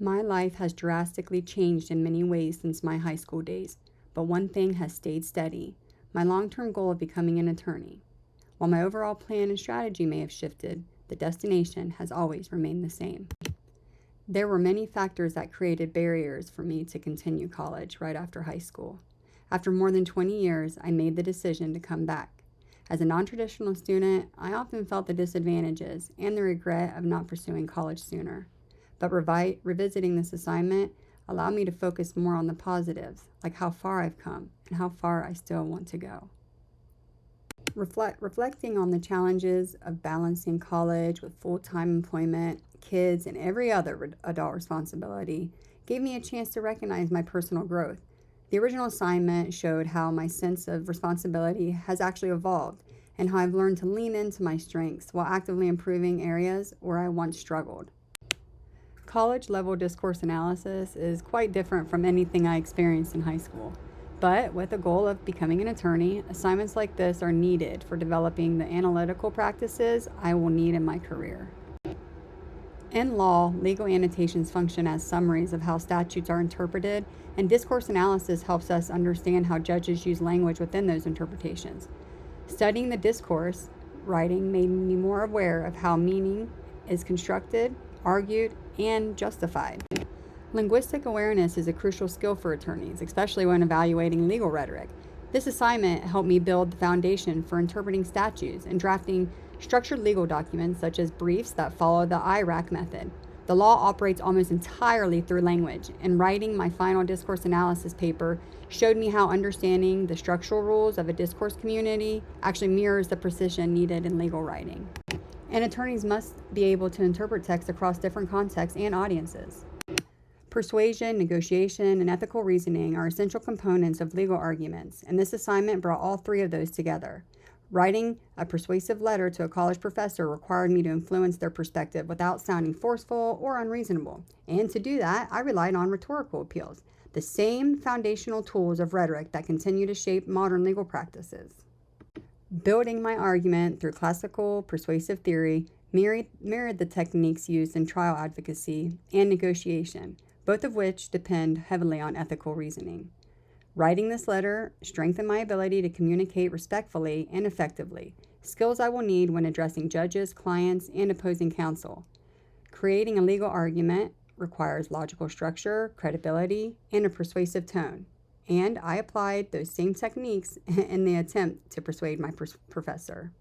My life has drastically changed in many ways since my high school days, but one thing has stayed steady: my long-term goal of becoming an attorney. While my overall plan and strategy may have shifted, the destination has always remained the same. There were many factors that created barriers for me to continue college right after high school. After more than 20 years, I made the decision to come back. As a non-traditional student, I often felt the disadvantages and the regret of not pursuing college sooner. But revisiting this assignment allowed me to focus more on the positives, like how far I've come and how far I still want to go. Reflecting on the challenges of balancing college with full-time employment, kids, and every other adult responsibility gave me a chance to recognize my personal growth. The original assignment showed how my sense of responsibility has actually evolved and how I've learned to lean into my strengths while actively improving areas where I once struggled. College-level discourse analysis is quite different from anything I experienced in high school. But with the goal of becoming an attorney, assignments like this are needed for developing the analytical practices I will need in my career. In law, legal annotations function as summaries of how statutes are interpreted, and discourse analysis helps us understand how judges use language within those interpretations. Studying the discourse writing made me more aware of how meaning is constructed, argued, and justified. Linguistic awareness is a crucial skill for attorneys, especially when evaluating legal rhetoric. This assignment helped me build the foundation for interpreting statutes and drafting structured legal documents such as briefs that follow the IRAC method. The law operates almost entirely through language, and writing my final discourse analysis paper showed me how understanding the structural rules of a discourse community actually mirrors the precision needed in legal writing. And attorneys must be able to interpret text across different contexts and audiences. Persuasion, negotiation, and ethical reasoning are essential components of legal arguments, and this assignment brought all three of those together. Writing a persuasive letter to a college professor required me to influence their perspective without sounding forceful or unreasonable. And to do that, I relied on rhetorical appeals, the same foundational tools of rhetoric that continue to shape modern legal practices. Building my argument through classical persuasive theory mirrored the techniques used in trial advocacy and negotiation, both of which depend heavily on ethical reasoning. Writing this letter strengthened my ability to communicate respectfully and effectively, skills I will need when addressing judges, clients, and opposing counsel. Creating a legal argument requires logical structure, credibility, and a persuasive tone, and I applied those same techniques in the attempt to persuade my professor.